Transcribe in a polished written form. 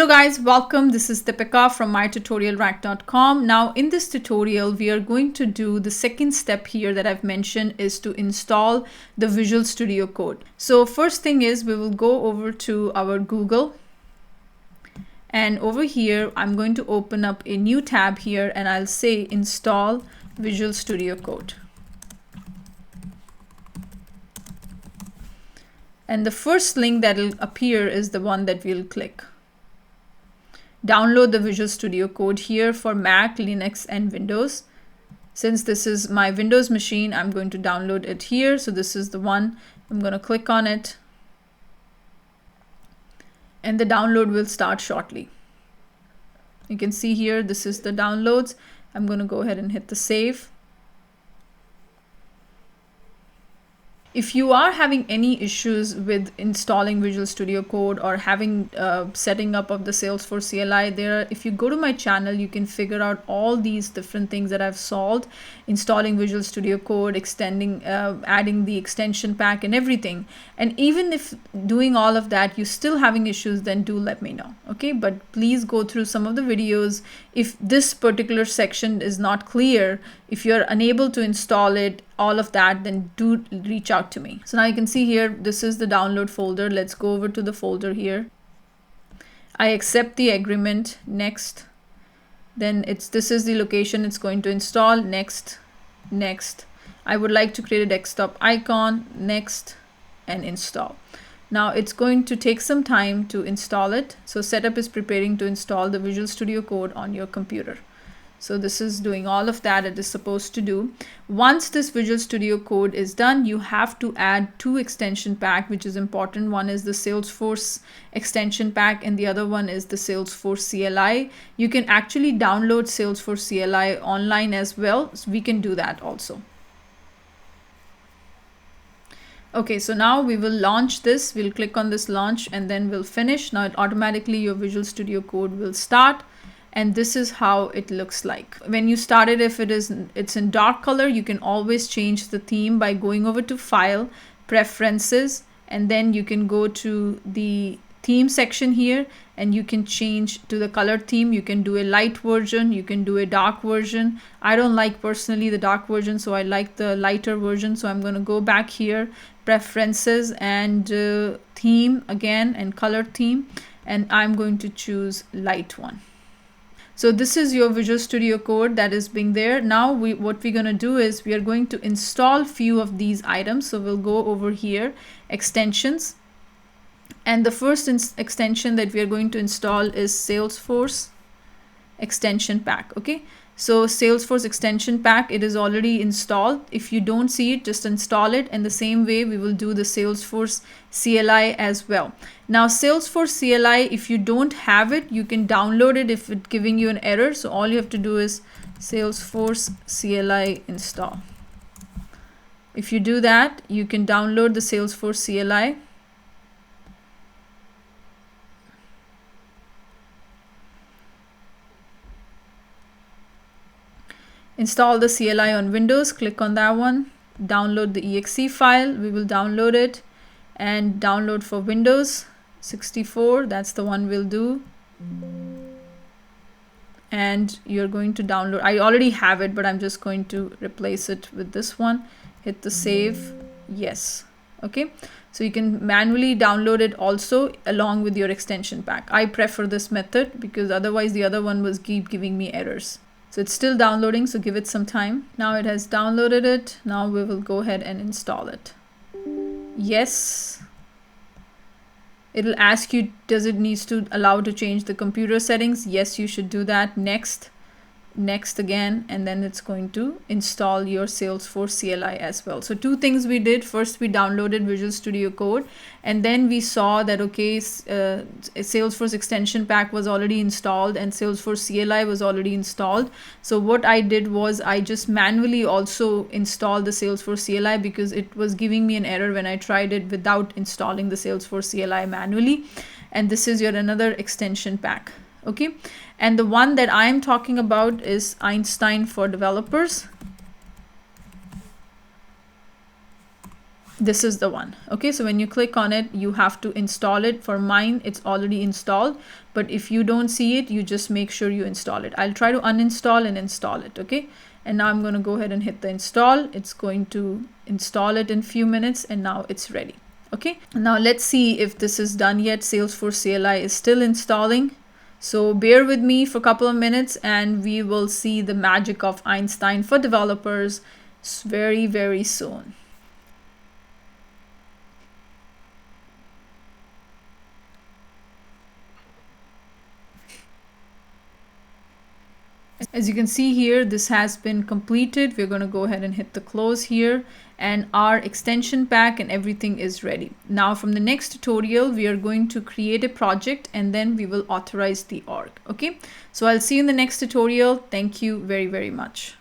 Hello guys, welcome. This is Deepika from MyTutorialRack.com. Now in this tutorial, we are going to do the second step here that I've mentioned is to install the Visual Studio Code. So first thing is we will go over to our Google, and over here, I'm going to open up a new tab here and I'll say install Visual Studio Code. And the first link that will appear is the one that we'll click. Download the Visual Studio Code here for Mac, Linux, and Windows. Since this is my Windows machine, I'm going to download it here. So this is the one. I'm going to click on it. And the download will start shortly. You can see here, this is the downloads. I'm going to go ahead and hit the save. If you are having any issues with installing Visual Studio Code or having setting up of the Salesforce CLI, if you go to my channel, you can figure out all these different things that I've solved, installing Visual Studio Code, extending, adding the extension pack and everything. And even if doing all of that, you're still having issues, then do let me know. Okay, but please go through some of the videos. If this particular section is not clear, if you're unable to install it, all of that, then do reach out to me. So now you can see here, this is the download folder. Let's go over to the folder here. I accept the agreement. Next. Then this is the location it's going to install. Next. Next. I would like to create a desktop icon. Next. And install. Now it's going to take some time to install it. So setup is preparing to install the Visual Studio Code on your computer. So this is doing all of that it is supposed to do. Once this Visual Studio Code is done, you have to add two extension pack, which is important. One is the Salesforce extension pack and the other one is the Salesforce CLI. You can actually download Salesforce CLI online as well. So we can do that also. Okay, so now we will launch this. We'll click on this launch and then we'll finish. Now automatically your Visual Studio Code will start. And this is how it looks like. When you start it, if it's in dark color, you can always change the theme by going over to File, Preferences, and then you can go to the theme section here and you can change to the color theme. You can do a light version, you can do a dark version. I don't like personally the dark version, so I like the lighter version. So I'm going to go back here, Preferences and Theme again, and Color Theme, and I'm going to choose light one. So this is your Visual Studio Code that is being there. Now what we're going to do is we are going to install few of these items. So we'll go over here, extensions. And the first extension that we are going to install is Salesforce extension pack. Okay. So Salesforce extension pack, it is already installed. If you don't see it, just install it. And the same way we will do the Salesforce CLI as well. Now Salesforce CLI, if you don't have it, you can download it if it's giving you an error. So all you have to do is Salesforce CLI install. If you do that, you can download the Salesforce CLI. Install the CLI on Windows, click on that one, download the exe file, we will download it, and download for Windows 64, that's the one we'll do. And you're going to download, I already have it, but I'm just going to replace it with this one. Hit the save, yes. Okay, so you can manually download it also along with your extension pack. I prefer this method because otherwise the other one was keep giving me errors. So it's still downloading, so give it some time. Now it has downloaded it. Now we will go ahead and install it. Yes. It'll ask you, does it needs to allow to change the computer settings? Yes, you should do that. Next. Next again, and then it's going to install your Salesforce CLI as well. So two things we did. First, we downloaded Visual Studio Code, and then we saw that, okay, Salesforce extension pack was already installed and Salesforce CLI was already installed. So what I did was I just manually also installed the Salesforce CLI because it was giving me an error when I tried it without installing the Salesforce CLI manually. And this is your another extension pack. Okay, and the one that I'm talking about is Einstein for developers. This is the one. Okay, so when you click on it, you have to install it. For mine, it's already installed, but if you don't see it, you just make sure you install it. I'll try to uninstall and install it. Okay, and now I'm going to go ahead and hit the install. It's going to install it in a few minutes, and now it's ready. Okay, now let's see if this is done yet. Salesforce CLI is still installing, so bear with me for a couple of minutes and we will see the magic of Einstein for developers very, very soon. As you can see here, this has been completed. We're going to go ahead and hit the close here, and our extension pack and everything is ready. Now from the next tutorial, we are going to create a project and then we will authorize the org. Okay, so I'll see you in the next tutorial. Thank you very, very much.